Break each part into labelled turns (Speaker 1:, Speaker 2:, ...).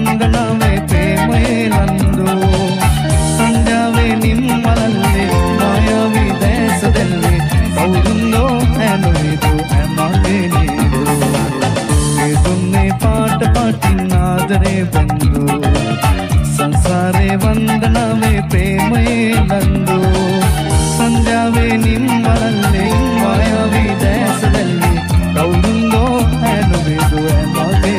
Speaker 1: ವಂದನವೇ ಪ್ರೇಮೇನಂದು ಸಂಧ್ಯಾವೇ ನಿಮ್ಮಲಲ್ಲಿ ಮಾಯಾವಿ ದೇಶದಲ್ಲಿ ಕೌರುಂದೋ ಎನ್ನುವುದು ಎಮಗೆ ನೀಡು ಸುಮ್ಮನೆ ಪಾಠ ಪಾಟಿನಾದರೆ ಬಂದು ಸಂಸಾರೇ ವಂದನವೇ ಪ್ರೇಮೇನಂದು ಸಂಧ್ಯಾವೇ ನಿಮ್ಮಲಲ್ಲಿ ಮಾಯಾವಿ ದೇಶದಲ್ಲಿ ಕೌರುಂದೋ ಎನ್ನುವುದು ಎಮಗೆ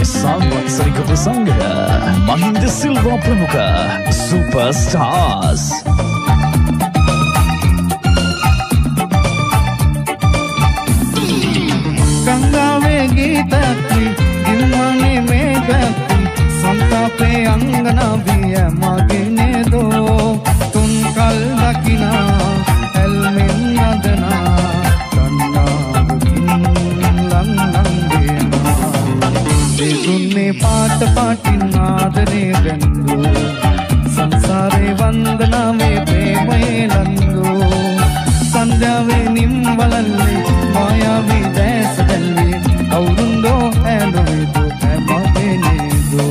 Speaker 2: Samvatsarika Prasanga Mahinda Silva Pramukha Superstars
Speaker 1: Gangave Geetakki Gimmane Megakki Santape Angana Viya Magine Do Tunkal Dakina Elmin Nadana Kanna Lang Langena Sunne Paat Paatinadare Bendu Sansare Vandanave Premayandu Sandhyave Nimvalalli Mayavi Desadalli Kaurundo Enuvidu Emagenidu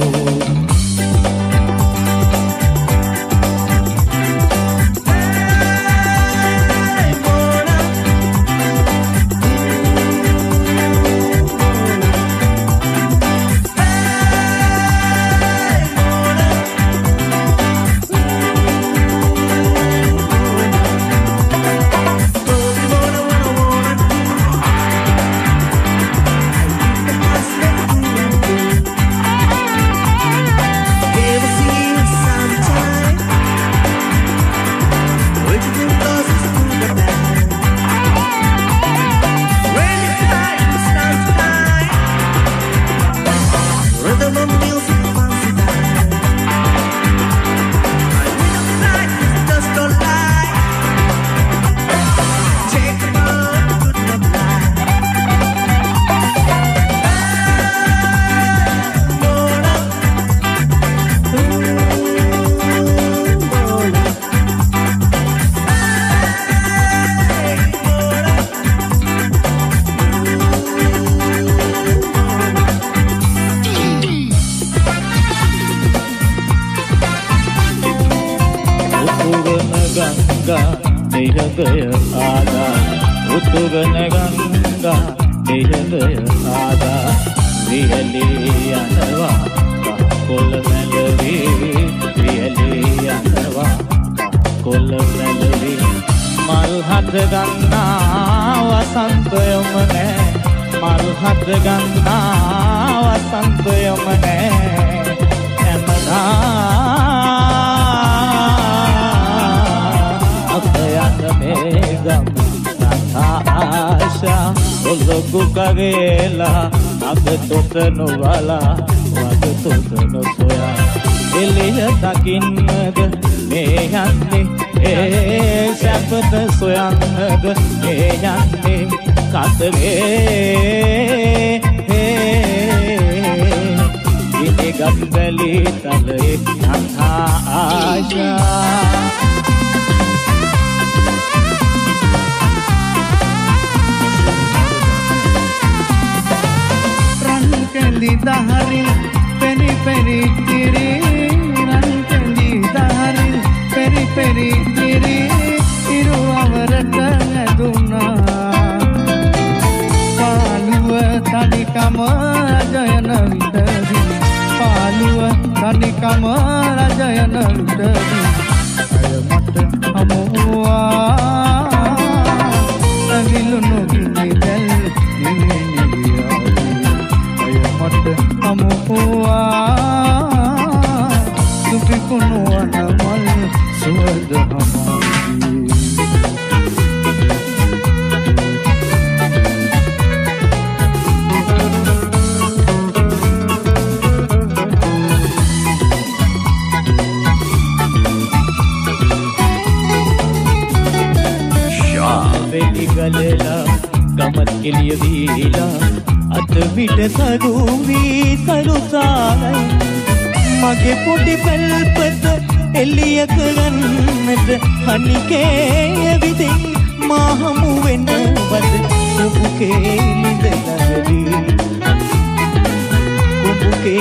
Speaker 3: එලිය කරන්නට හනිකේ ඇවිදින් මාහමු වෙනවද ඔබුකේ ලිඳලගදී ඔබුකේ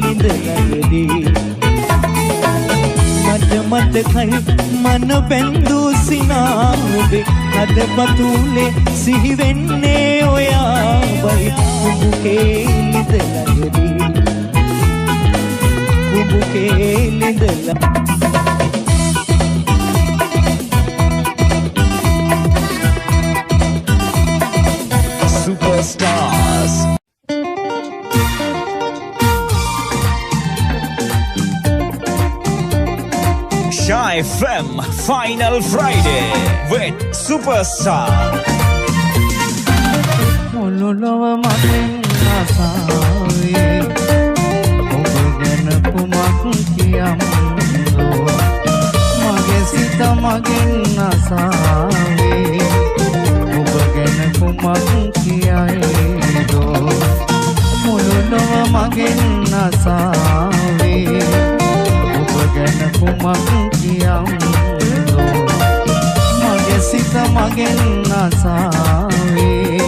Speaker 3: ලිඳලගදී මතකයි මන බැඳු සිනාවේ හදපතුලේ සිහි වෙන්නේ ඔයාවයි ඔබුකේ ලිඳලගදී ඔබුකේ ලිඳලගදී
Speaker 2: Superstars. Shy FM Final Friday with Superstar.
Speaker 1: මුළුලොව මගෙන් අසාවේ ඔබ ගැන කුමක් කියම්දෝ මගේ සිත මගෙන් අසාවේ ඔබ ගැන කුමක් කියයිදෝ මුළුලොව මගෙන් අසාවේ ඔබ ගැන කුමක් කියම්දෝ මගේ සිත මගෙන් අසාවේ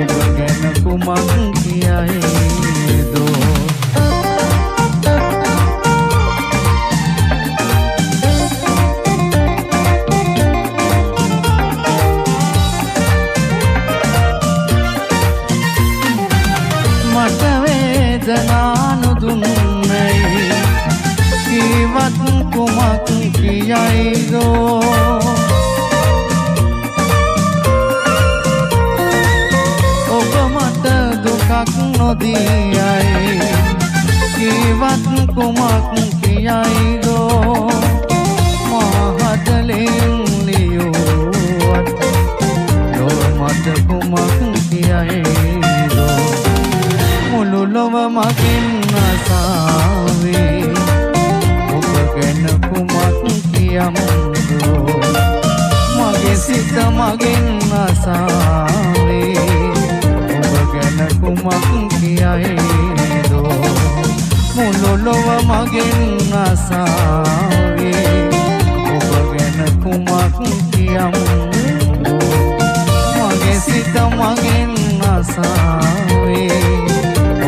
Speaker 1: ඔබ ගැන කුමක් කියයිදෝ මට වේදනානු දුන්නේ කීවත් කුමක් කියයිදෝ ඔබ මට දුකක් නොදීයයි කීවත් කුමක් කියයිදෝ මහදලෙන් ලියුවත් ලොව මට කුමක් කියයිදෝ මුළු ලොව මගෙන් අසාවේ ඔබ ගැන කුමක් කියම්දෝ මගේ සිත මගෙන් අසාවේ ඔබ ගැන කුමක් කියයිදෝ මුළු ලොව මගෙන් අසාවේ ඔබ ගැන කුමක් කියම්දෝ මගේ සිත මගෙන් අසාවේ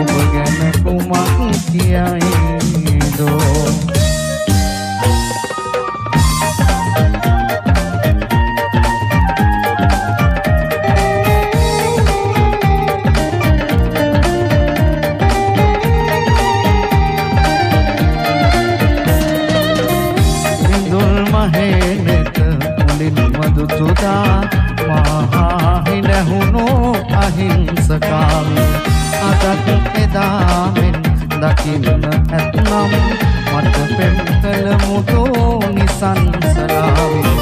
Speaker 1: ඔබ ගැන කුමක් කියයිදෝ මදුතුදා මහාහිනහුණු අහිංසකාව අදත් එදාමෙන් දකින්න ඇත්නම් මට පෙම් කළ මුදෝ නිසංසලාවේ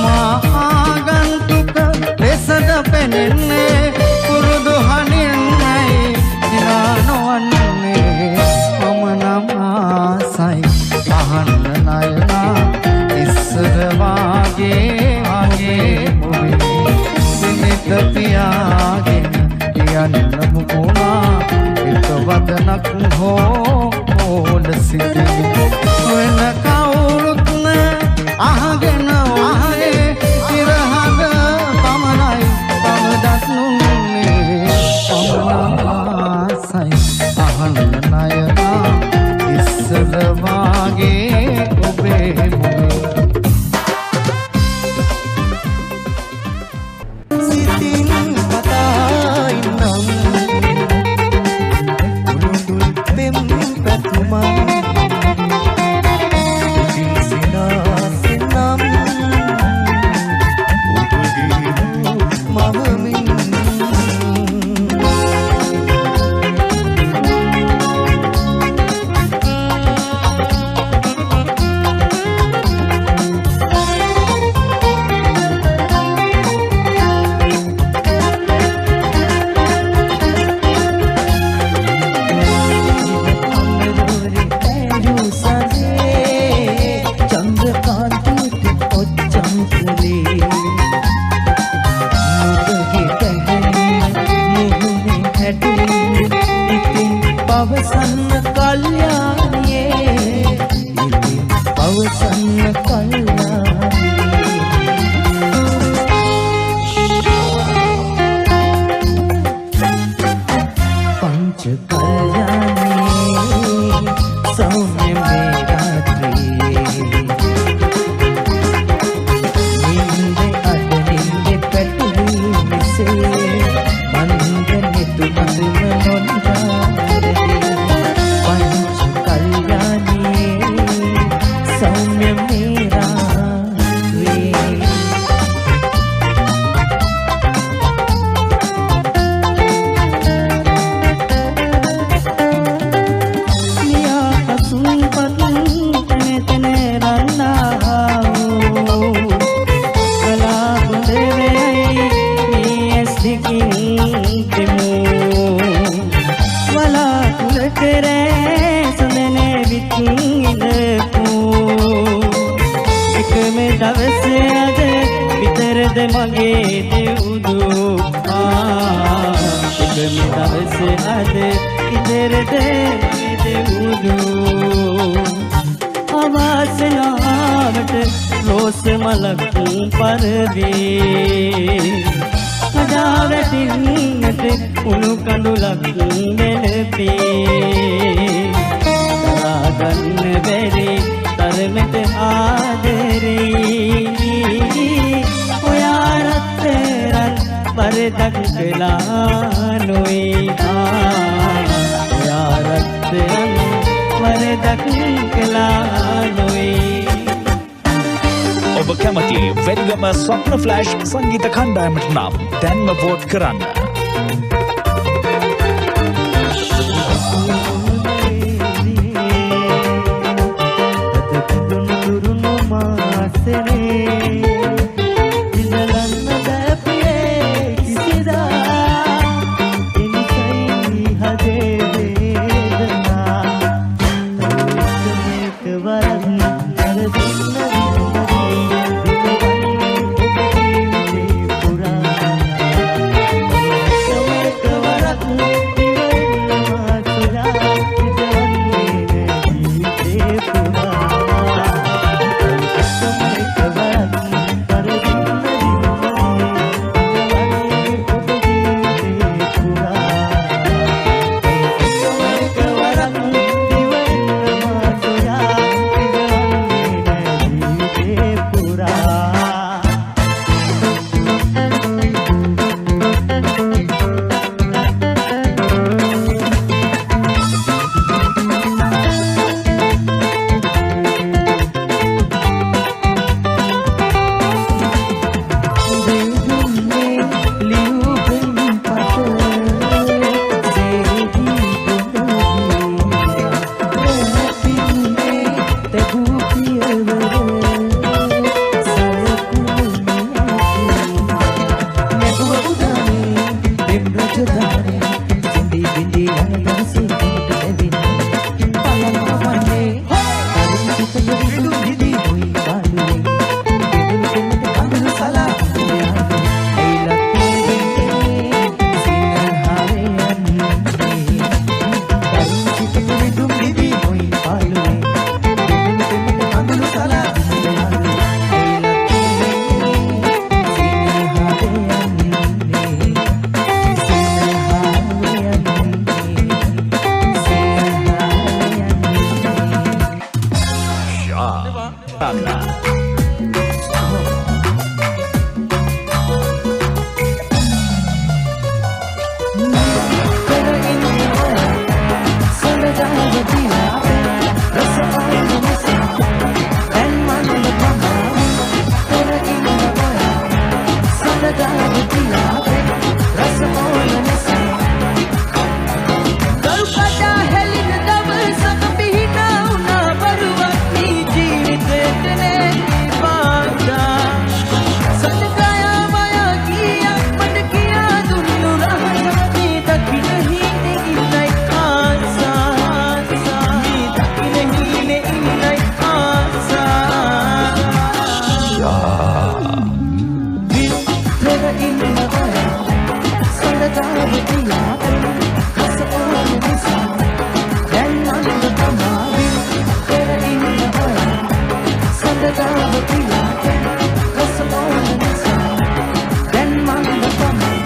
Speaker 1: මහාගන්තුක ලෙසද පෙනෙන්නේ පුරුදු හනින්නයි නිරානොවන්නේ මම නම් ආසයි අහන්න නයනා ඉස්සර වාගේ තියාගෙන කියන්න මුමුණා එක වදනක් හෝ ඕල සිටින වෙන කවුරුත්
Speaker 3: ප්‍රසන්න කල්යාණී පංච කල්යාණී සෞම්‍ය මේ රාත්‍රියේ නින්දේ අද නින්දේ පැටලී මිසේ මන්දනේ තුමඳුම නොන්දාරේ පංච කල්යාණී සෞම්‍ය මේ රාත්‍රියේ මගේ දෙවුදු එකම දවසේ අද ඉතරද දෙවුදු අවාසනාවට රෝස මලක් පරදී කඩා වැටෙන්නට උණු කඳුලක් නෙලපේ දරා ගන්න බැරි තරමට ආදරේ परदक लानोई यारतन परदक लानोई
Speaker 2: ඔබ කැමති වෙල්ගම ස්වප්න ෆ්ලෑෂ් සංගීත කණ්ඩායමට නම් දැන්ම වෝට් කරන්න.
Speaker 1: සඳගාව පියාගෙන රස ඕන නිසා දැන් මන්ද තමයි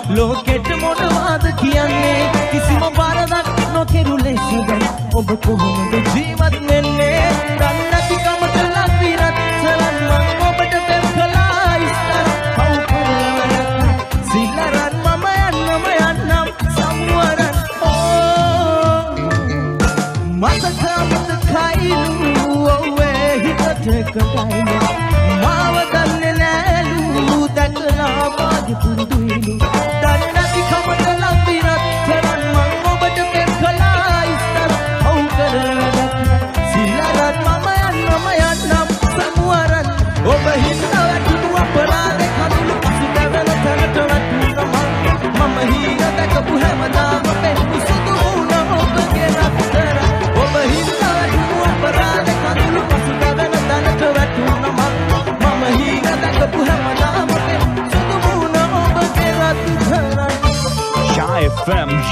Speaker 3: ලෝකෙට මොනවාද කියන්නේ කිසිම වරදක් නොකෙරු ලෙසයි ඔබ කොහොමද ජීවත් වෙන්නේ දන්නේ නැති කමට ලක් විරත් සලන් මම ඔබට පෙම් කළා ඉස්තර පව් කරලා සිල්ලරන් මම යන්නම් සම්වරන් මතකයිලු ඔවේ හිතට කටයිලු මාව දන්නේ නෑලු දැකලා වාගේ පුරුදුයිලු Mama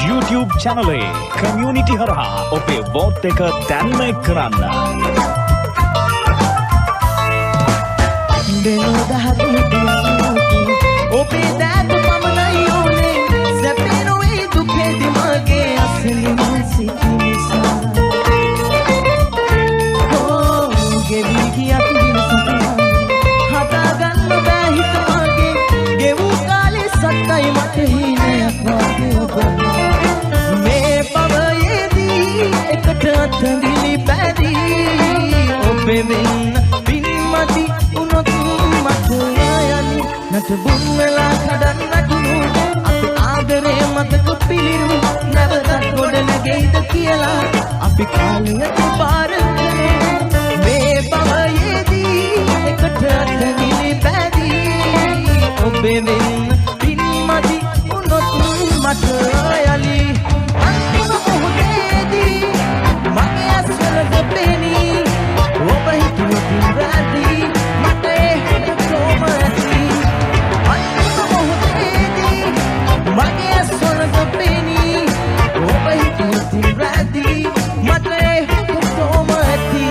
Speaker 2: YouTube channel එක community හරහා ඔබේ vote එක දැන්ම කරන්න.
Speaker 3: දෙනෝ දහතුන් තියන්නේ ඔබේ දෑත පමණයි ඕනේ සැපේ නොවේ දුකේදී මගේ අසලින් සිටි නිසා ගෙවි ගියත් දිනසුතියන්නේ හදාගන්න බෑ හිත මගේ ගෙවූ කාලේ සත්තයි මට හීනයක් වගේ ඔබ මේ පවයේදී එකට අතඳිලි බැදී ඔබේ වෙන්න පින්මති උනොත් මට යන්නේ නට බුන් වෙලා කඩන්න දුනු අපේ ආදරේ මතක පිළිරු නැවතත් ගොඩ නැගෙයිද කියලා අපි කාලයට පාර මේ පවයේදී එකට අතඳිලි බැදී ඔබේ වෙන්න පින්මති උනොත් මට යලි අන්තිම මොහොතේදී මගේ ඇස්වල දෙපෙනී ඔබ හිතුවොත් රැඳී මට එහෙම ඇති අන්තිම මොහොතේදී මගේ ඇස්වල දෙපෙනී ඔබ හිතුවොත් රැඳී මට එහෙම ඇති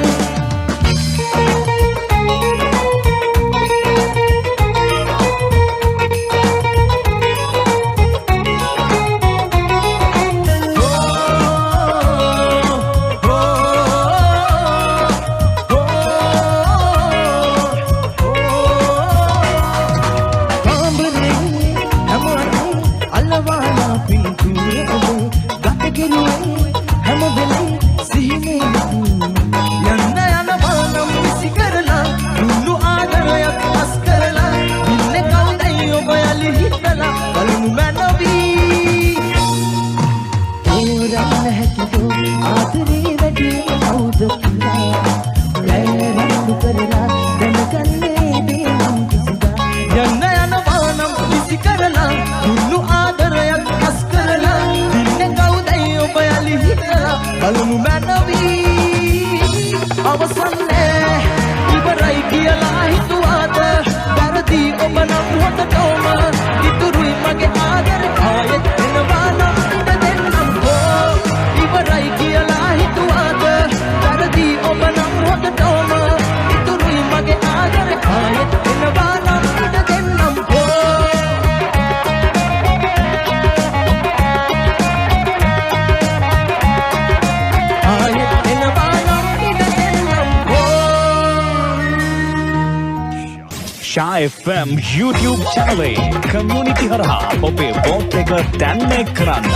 Speaker 2: Sha FM YouTube channel එක community හරහා ඔබේ vote එක දැන්ම කරන්න.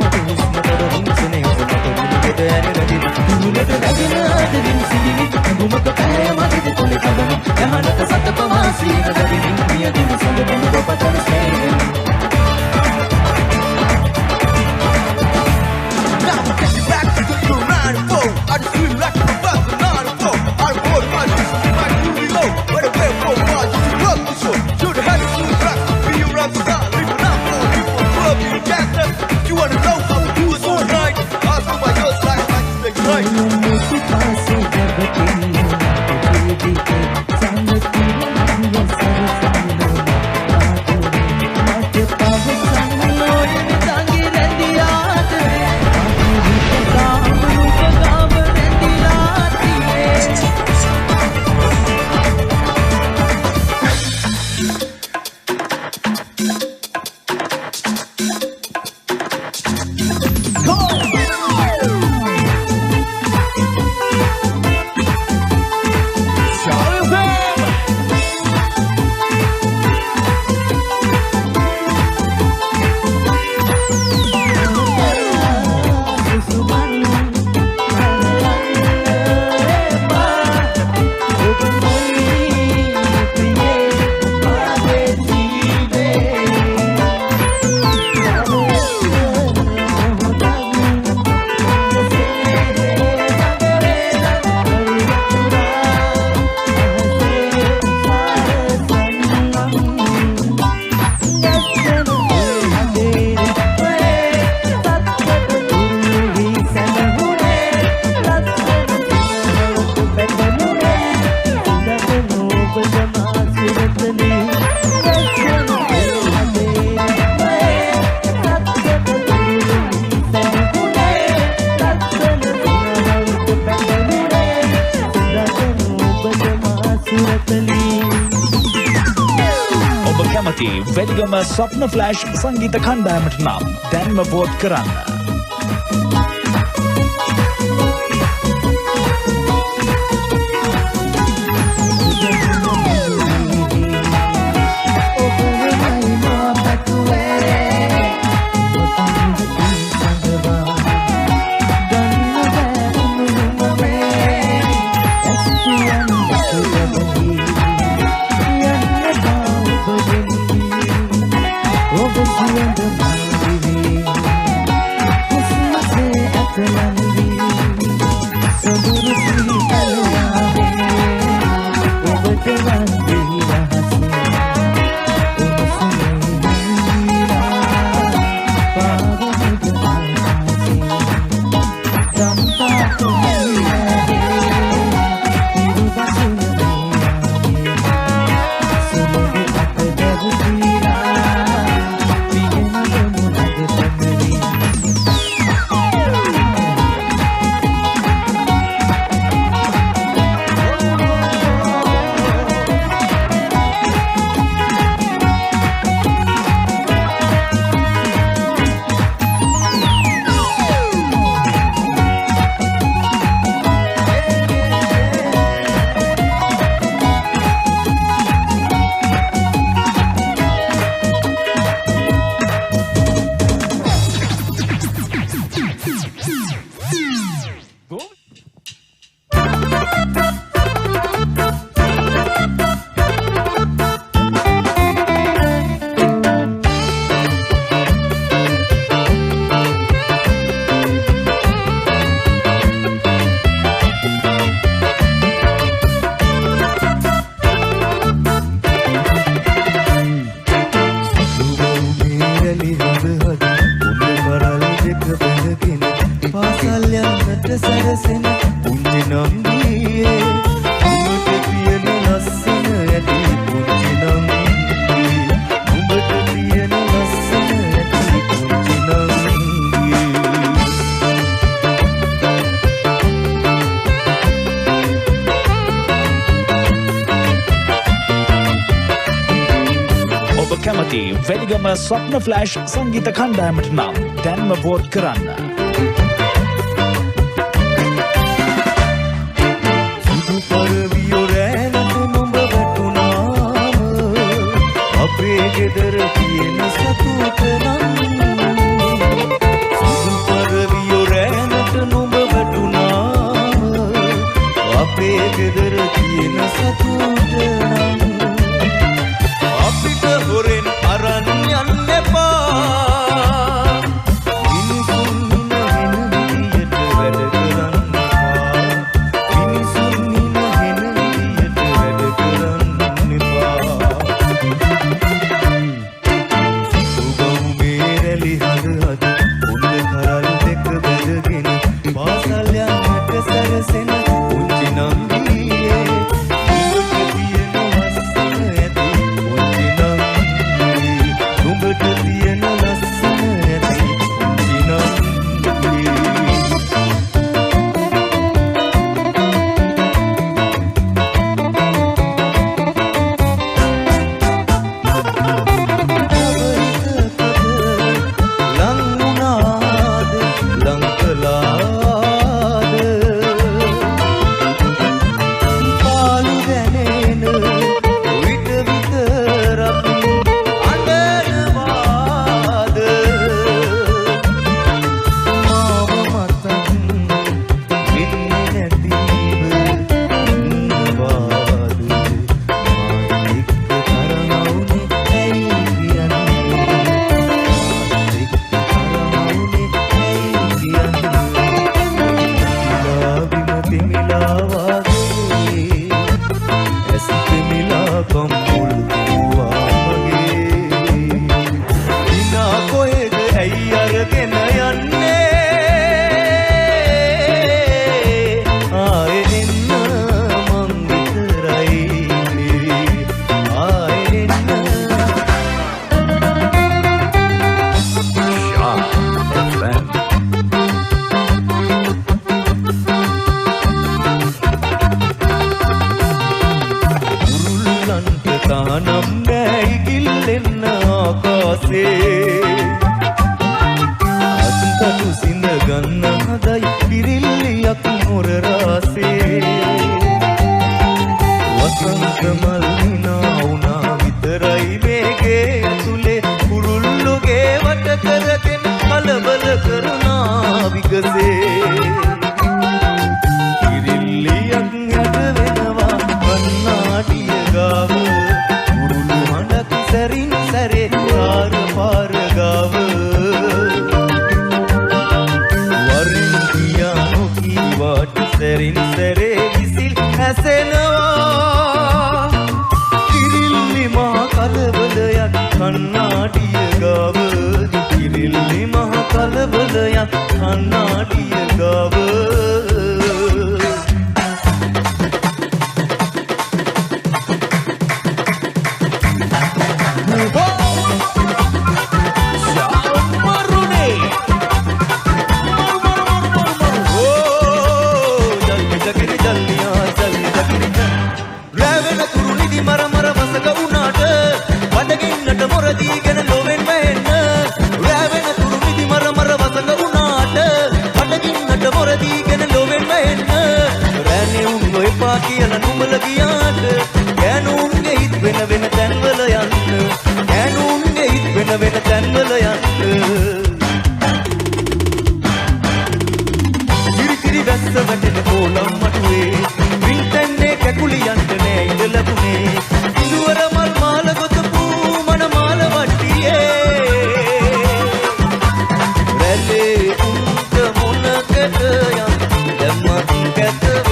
Speaker 3: මට හුස්ම තොරින් සෙනෙහස මට මුලට ඇන රැඳි මුලට රැගෙන ආදරින් සිටිනි අඟුමක පැය මගේ තුලේ කවමි යහනක සත පවාසී නදරින් පියදින සඳ බොන පතන සේන
Speaker 4: I just feel like a buzzer, not a flow. I report my juice, my groovy low. But a way for my juice, love the show. Should have had a few rocks, be around the side. Leave it out for people, club, you can't step. You wanna know how we do it all night? Ask me about yours, like you stay right.
Speaker 2: Welgama Swapna Flash සංගීත කණ්ඩායමට නම් දැන්ම vote කරන්න. කැමති වෙලිගම ස්වප්න Flash සංගීත කණ්ඩායමට නම් දැන්ම vote කරන්න.
Speaker 3: ගෙදර තියෙන සතුට නම් තටු සිඳ ගන්න හදයි පිරිල්ලියක් මොර රාසේ වසන්ත මල් හිනා වුණා විතරයි මේගේ ඇතුලේ කුරුල්ලුගේ වට කරගෙන කලබල කරුණා විගසේ පිරිල්ලියක් හැඩ වෙනවා කන්නාඩිය ගාව කුරුළු හඬක් සැරින් සැරේ පාර පාර ගාව වරින් කියා නොකීවාට සැරින් සැරේ විසිල් හැසෙනවා කිරිල්ලි මහ කලබලයක් කන්නාඩිය ගාව කිරිල්ලි මහ කලබලයක් කන්නාඩිය ගාව කියලා නුඹල ගියාට ගෑනුන්ගේ හිත වෙන වෙන තැන්වල යන්න ගෑනුන්ගේ හිත වෙන වෙන තැන්වල යන්න කිරි කිරි වැස්ස වැටෙන කොලම් මටුවේ වින්ටන්නේ කැකුලියන්ට නෑ ඉඳ ලැබුණේ ඉඳුවර මල් මාල ගොතපු මන මාල වට්ටියේ රැළේ උන්ට මොනකට යම් දැම්මත් කැතවේ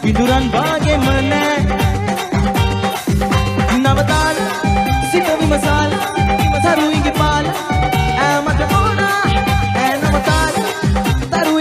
Speaker 3: පිදුරන් වාගේම නෑ නවතාල සිත විමසාල තරුයිගේ පාල ඈ මට ඕනා ඈ නවතාල තරු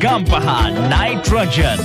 Speaker 2: Gampaha Nitrogen.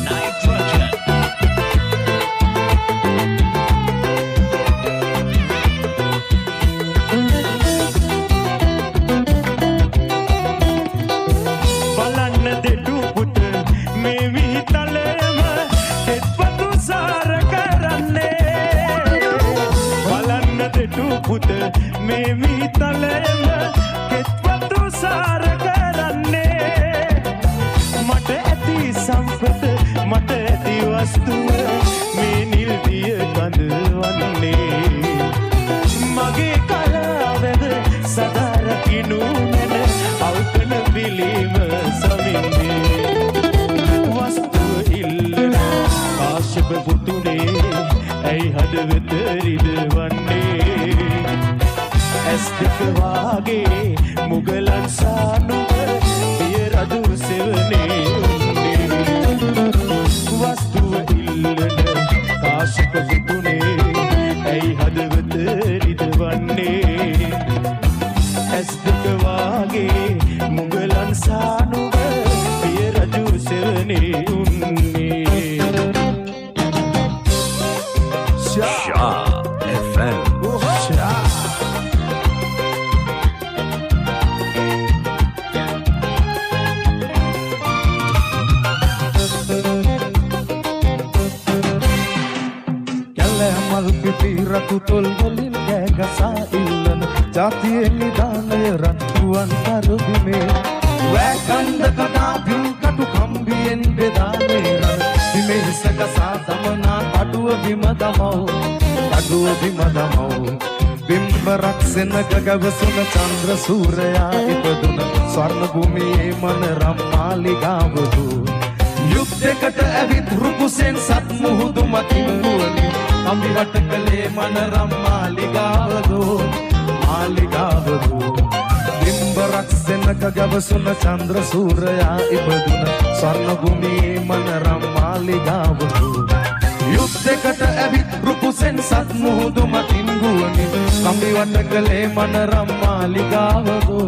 Speaker 5: වස්තුව ඉල්ලන කාශික පුතුනේ FM.
Speaker 3: කැලෑමල් පිපි රතු තොල් වලින් කෑගසා ඉල්ලන ජාතියේ නිදානය රත්රුවන් කරබිමේ වැකන්ද කඩා පින් කටු කම්බියෙන් බෙදානේ රන් බිමේ සකසා දමනා කඩුව බිම දමව් බිම්බරක් සෙනක ගවසුන චන්ද්‍ර සූරයා ඉපදුන ස්වර්ණ භූමියේ මනරම් මාලිගාවදු යුද්ධයකට ඇවිත් රුකුසෙන් සත් මුහුදු මතින් දුවමින් කම්බි වට කළේ මනරම් මාලිගාවදු බිම්බරක් සෙනක ගවසුන චන්ද්‍ර සූරයා ඉපදුන ස්වර්ණ භූමියේ මනරම් මාලිගාවදු යුද්ධයකට ඇවිත් රුකුසෙන් සත් මුහුදු මතින් දුවමින් කම්බි වට කළේ මනරම් මාලිගාවදු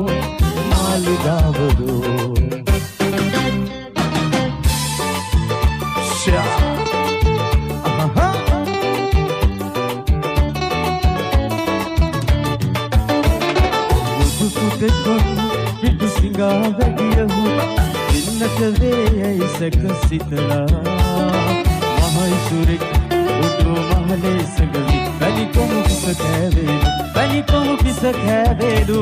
Speaker 3: විදු සිංගා වැගියහු ඉන්නට වේයයි සැක සිතලා මහයිසුරෙක් උඩු මහලේ සගලි වැලි කොමු කිස කෑවේලු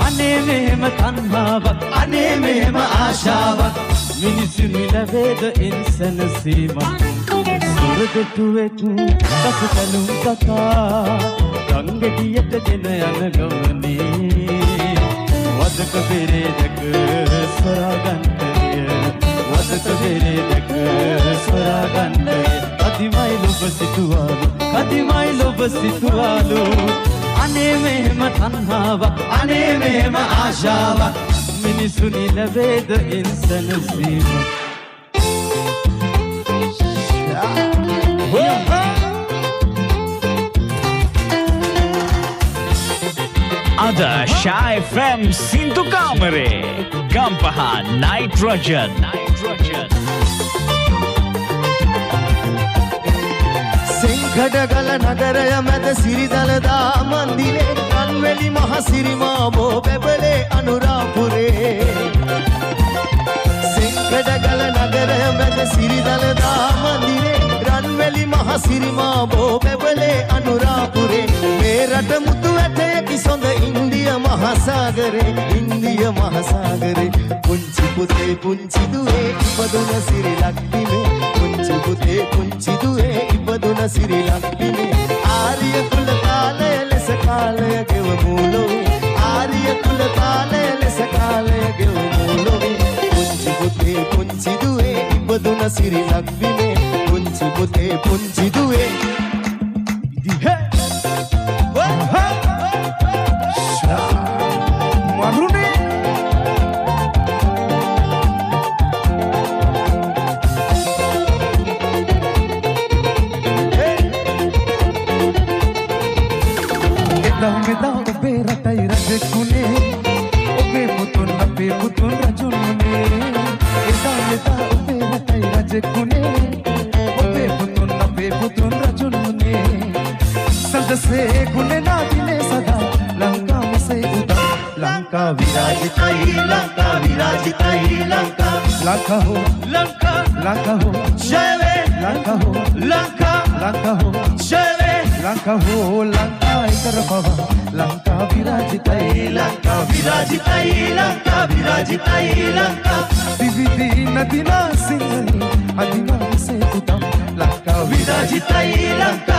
Speaker 3: අනේ මෙහෙම තණ්හාවක් අනේ මෙහෙම ආශාවක් මිනිසු නිලවේද ඉන්සන සීමක් සුරදෙටුවෙක් කසතලුම් කතා ගංගෙඩියට ගෙන යන ගමනේ වදක පෙරේදක සොරාගන්ටය කදිමයි ලොබ සිතුවාලු අනේ මෙහෙම තණ්හාවක් අනේ මෙහෙම ආශාවක් මිනිසු නිලවේද ඉන්සන සීම
Speaker 2: අද Sha FM සින්දු කාමරේ ගම්පහ නයිට්‍රෝජන්
Speaker 3: සිංහඩගල නගරය මැද සිරිදලදා මන්දිරේ රන්වැලි මහ සිරිමාබෝ බැබලේ අනුරාපුරේ සිංහඩගල නගරය මැද සිරිදලදා මන්දිරේ රන්වැලි මහ සිරිමාබෝ බැබලේ අනුරාපුරේ මේ රට මුතු ඇටයකි සොඳ ඉන්දිය මහසාගරේ පුංචි පුතේ පුංචි දුවේ ඉපදුන සිරි ලක්දිමේ පුංචි පුතේ පුංචි දුවේ ඉපදුන සිරි ලක්දිමේ ආර්ය කුල කාලය ලෙස කාලය ගෙවමුලෝ ආර්ය කුල කාලය ලෙස කාලය ගෙවමුලෝ පුංචි පුතේ පුංචි දුවේ ඉපදුන සිරි ලක්දිමේ පුංචි පුතේ පුංචි දුවේ ඔබේ රටයි රජකුනේ ඔබේ පුතුන් අපේ පුතුන් රජුන්නේ එදා ඔබේ රටයි රජකුනේ ඔබේ පුතුන් අපේ පුතුන් රජුන්නේ සදසේ ගුණේ නාදිනේ සදා ලංකාවසේ උදා ලංකා විරාජිතයි ලංකා හෝ ජය වේ ලංකා හෝ ලංකා ඉතර පව ලංකා විරාජිතයි ලංකා විවිධ නදිනා සිංහලි අදිනාසේ උදම් ලංකා විරාජිතයි ලංකා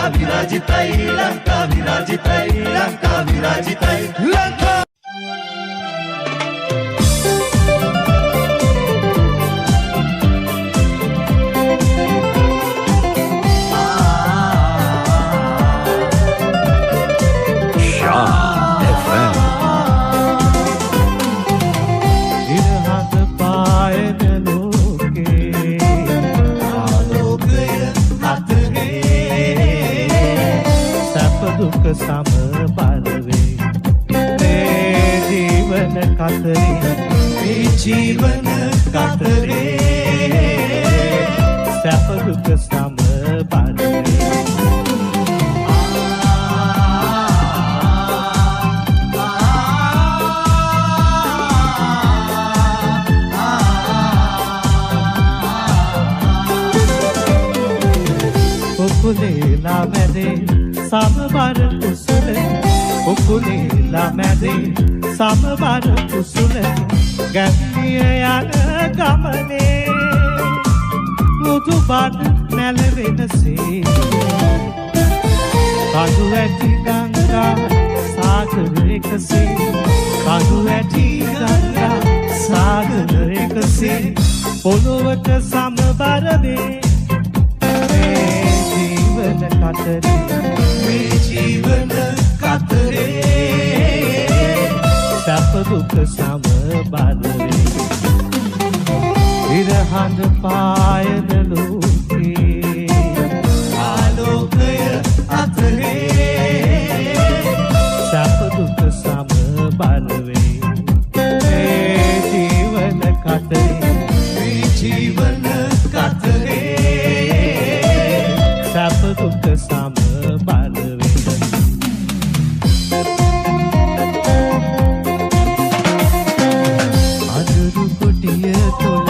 Speaker 3: සම බලවේ මේ ජීවන කතරේ සැප දුක සම බලවේ සමබර කුසල උකුලේ ළමැදේ සමබර කුසල ගැන්විය යන ගමනේ මුතු බඩ නැලවෙනසේ කඳු ඇටි ගංගා සාගරයකසේ කඳු ඇටි ගංගා සාගරයකසේ පොළොවට සමබර වේ මේ ජීවන කතරේ මේ ජීවන කතරේ සැප දුක සමබර වේ ඉරහඳ පායන ලෝකේ ආලෝකය අතරේ සැප දුක සමබර වේ මේ ජීවන කතරේ මේ ජීවන කතරේ සැප දුක සමබර වේ අඳුරු කුටිය තුල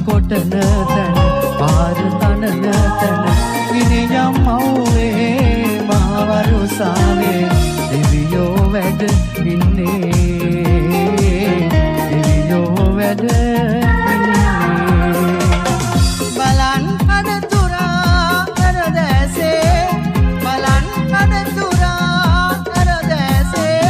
Speaker 3: කොටන තැන පාර තනන තැන ඉනියම් මව්වේ මහවරුසාවේ දිවියෝ වැඩ ඉන්නේ දිවියෝ වැඩ ඉන්නේ බලන් අද තුරා අර දැසේ බලන් අද තුරා අර දැසේ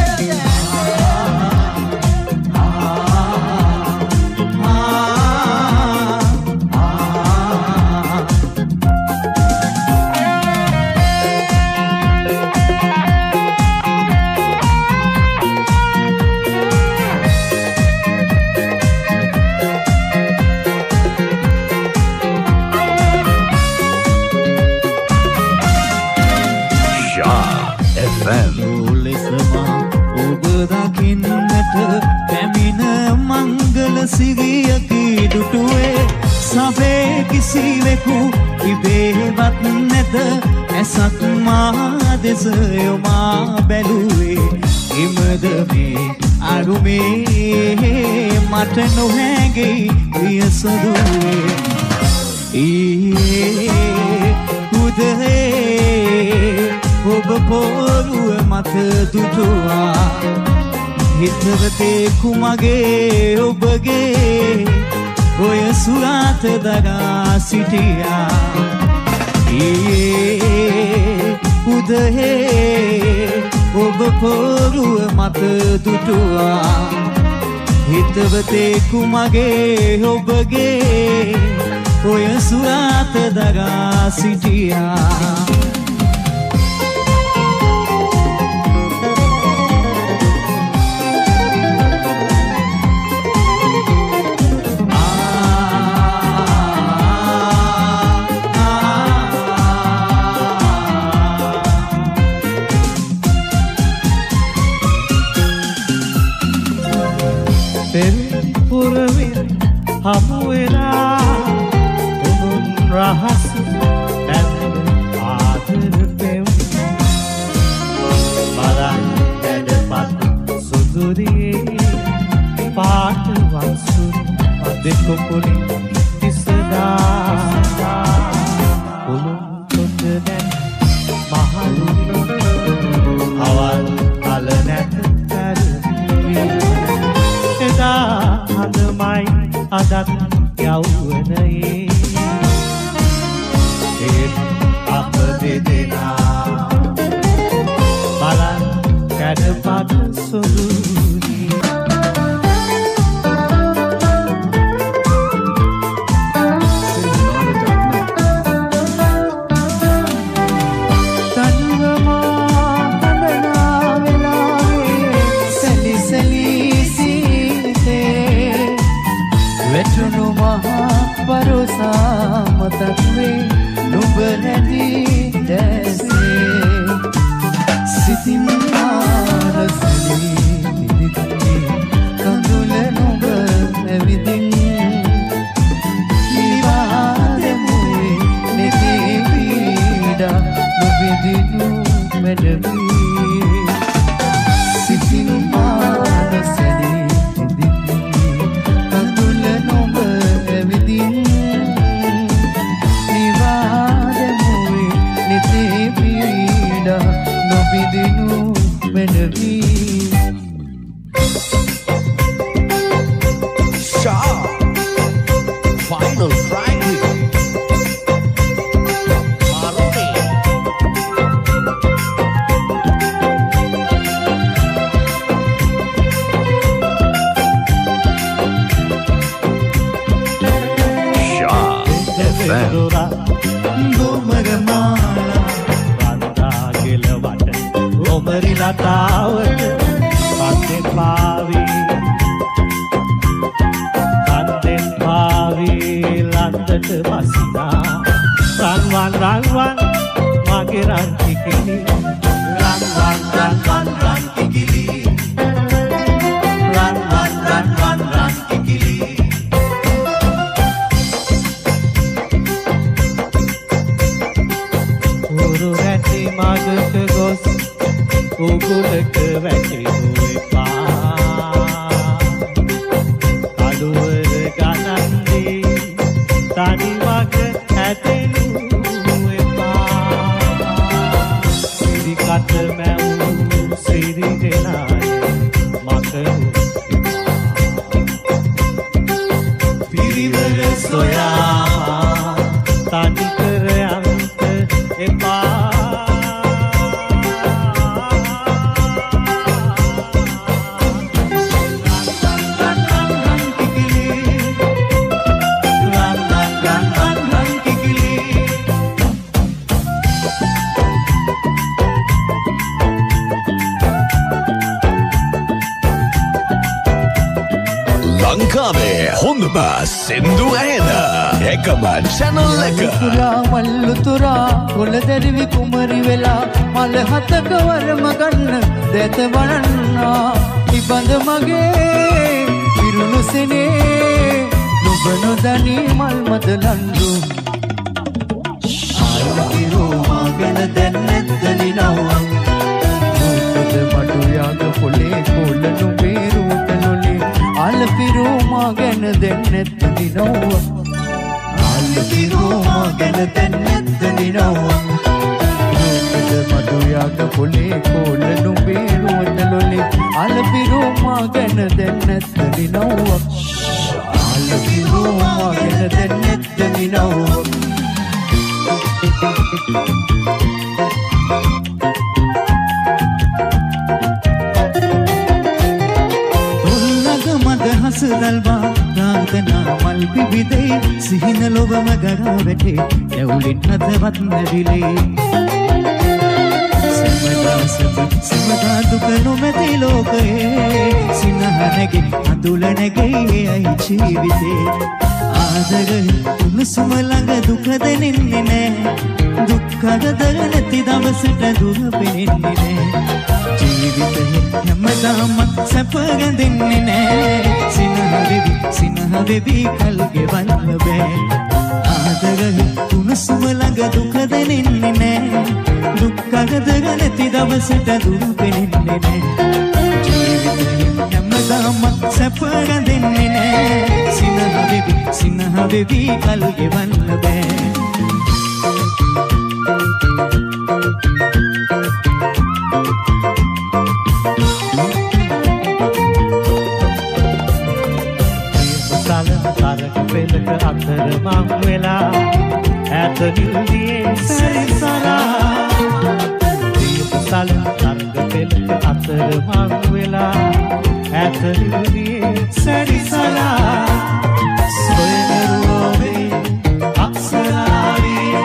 Speaker 3: සිරියකි දුටුවේ සබේ කිසිවෙකු ඉබේවත් නැත ඇසක් මා දෙස යොමා බැලුවේ ඉමද මේ අරුමේ මට නොහැගෙයි වියසදුවේ ඊයේ උදේ ඔබ පොරුව මත දුටුවා හිතවතේ කුමගේ ඔබගේ ඔය සුරාත දරා සිටියා ඊයේ උදේ ඔබ පොරුව මත දුටුවා හිතවතේ කුමගේ ඔබගේ ඔය සුරාත දරා සිටියා හමුවෙලා උනුන් රහස් නැත්න ආදර පෙම් බලන් ඇඩපත් සුදුරියේ පාට වන්සු දෙකොපොලි තිසදා උනුන් කොට දැන් මහලු අවල් අල නැත කරවි එදා හදමයි අදත් යවුවනයේ ඒත් අප දෙදෙනා බලන් කැඩපත් සුදුරි තනුවමා හඳනා වෙලාවේ සැලි සැලි සීතේ වැටුණු මහා පරෝසා මතක් වේ නුඹ නැති දැසේ සිතින් ආරසලී මැනවී සිතින් මානසනේ ඉදිරි කඳුල නොබ ඇවිදින් නිවාදමුවේ නිතේ පීඩා නොබිදිනු මැනවී
Speaker 4: Final Friday.
Speaker 3: ලතාවට කන්දෙන් පාවී ලන්දට වසිනා රන්වන් මගේ රන් කිකිලි රන් කිකිලි රන් කිකිලි උරු රැටි මගට ගොස් උගුලක වැටෙනු එපා අලුවර ගණන්දී තනිවක ඇතෙනු එපා සිරිකට මැවූ සිරිගෙනාය මකරු පිරිවර සොයා තනිකර යන්ත එපා
Speaker 2: ලංකාවේ හොඳම සින්දු ඇහෙන එකම channel එක.
Speaker 3: මල්ලුතුරා කොළදැරිවි කුමරි වෙලා මල හතක වරම ගන්න දැත වඩන්නා ඉබඳ මගේ පිරුණු සෙනේ නුඹ නොදනී මල් මද ලන්දු ආයුතිරෝ මාගෙන දැන් නැද්ද නිනව්වන් මටු යාග පොලේ කොළ නුඹේ රූප නොලේ අලපිරෝ මාගෙන දැන් නැද්ද නිනව්වන් අලපිරෝ මාගෙන දැන් නැද්ද නිනව්වන් මටු යාග පොලේ කොළ නුඹේ රූප නොලේ අලපිරෝ මාගෙන දැන් නැද්ද නිනව්වන් අලපිරෝ මාගෙන දැන් නැද්ද නිනව්වන් හසදල්වා රාගනා මල් පිබිදේ සිහින ලොවම ගරා වැටේ ඇවුලින් හදවත් නැවිලේ සමදා දුක නොමැති ලෝකයේ සිනහනගේ අඳුල නැගෙයි ඇයි ජීවිතේ ආදරේ උණුසුම ළඟ දුක දැනෙන්නේ නෑ දුක්ඛගදර නැති දවසට දුර පෙනෙන්නේ නෑ ජීවිතේ හැමදාම සැප ගඳින්නේ නෑ සිනහ වෙවි කල් ගෙවන්න බෑ ආදරේ උණුසුම ළඟ දුක දැනෙන්නේ නෑ දුක්ඛගදර නැති දවසට දුර පෙනෙන්නේ නෑ ජීවිතේ හැමදාම සැප ගඳින්නේ නෑ සිනහ වෙවි කල් ගෙවන්න බෑ පෙළක අතර මං වෙලා ඈත නිල්දියේ සැරිසරා දීපසල තරග පෙළක අතර මං වෙලා ඈත නිල්දියේ සැරිසරා සොයනරුවේ අප්සරාවේ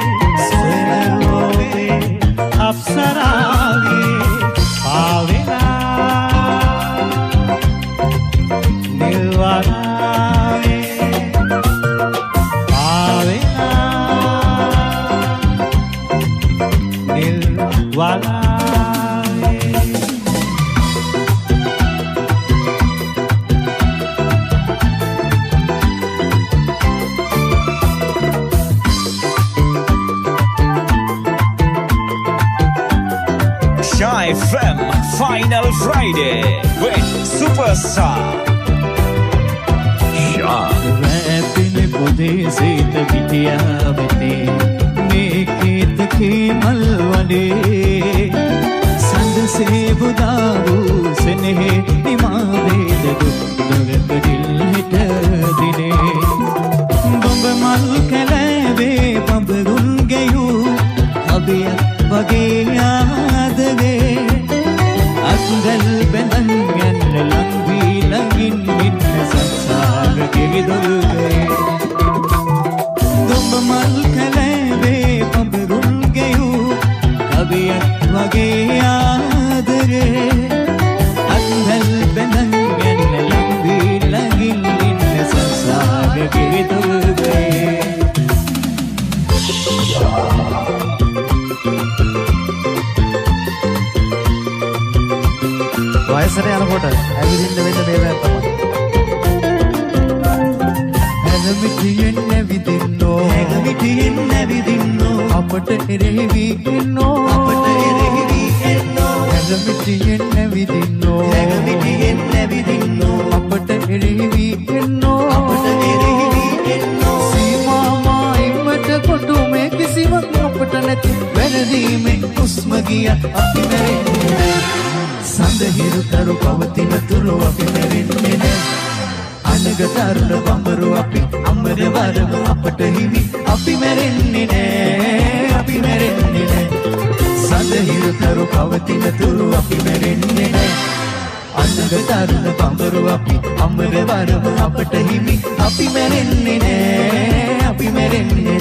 Speaker 3: සොයනරුවේ අප්සරාවේ ආවෙලා නිල්වරා
Speaker 2: FM Final Friday with Superstar Shah.
Speaker 3: රැපින පොදේ සීත පිටියා වෙතේ මේ කීතකේ මල් වඩේ සඳසේ බුදා වූ සෙනෙහි නිමා වේද දුක් දිල් හිට දිනේ බඹ මල් කැලෑවේ බඹරුන් ගෙයූ අබියක් වගේ ආදරේ අත්ගල් බැඳන් යන්න ලං වී ළඟින් ඉන්න සංසාරකේ දොල්වේ දුඹ මල් කැලෑවේ බඹරුන් ගෙයූ අබියක් වගේ ආදරේ අත්ගල් බැඳන් යන්න ලං වී ළඟින් ඉන්න සංසාරකේ දොල්වේ වයසට යනකොට ඇවිදින්න වෙන දේවල් තමයි. හැඟමිටියෙන් නැවිදින්නෝ අපට එරෙහි එන්නෝ හැඟමිටියෙන් නැවිදින්නෝ අපට එරෙහි එන්නෝ සීමාමා ඉම්මට කොටු මේ කිසිවක් අපට නැති වැරදීමේ උස්ම ගිය අපි මැරෙන්නේ සඳහිරු තරු පවතින තුරු අපි මැරෙන්නේ නෑ අනගතරුණ බඹරු අපි අමර වරම අපට හිමි අපි මැරෙන්නේ නෑ සඳහිරු තරු පවතින තුරු අපි මැරෙන්නේ නෑ අනගතරුණ බඹරු අපි අමර වරම අපට හිමි අපි මැරෙන්නේ නෑ අපි මැරෙන්නේ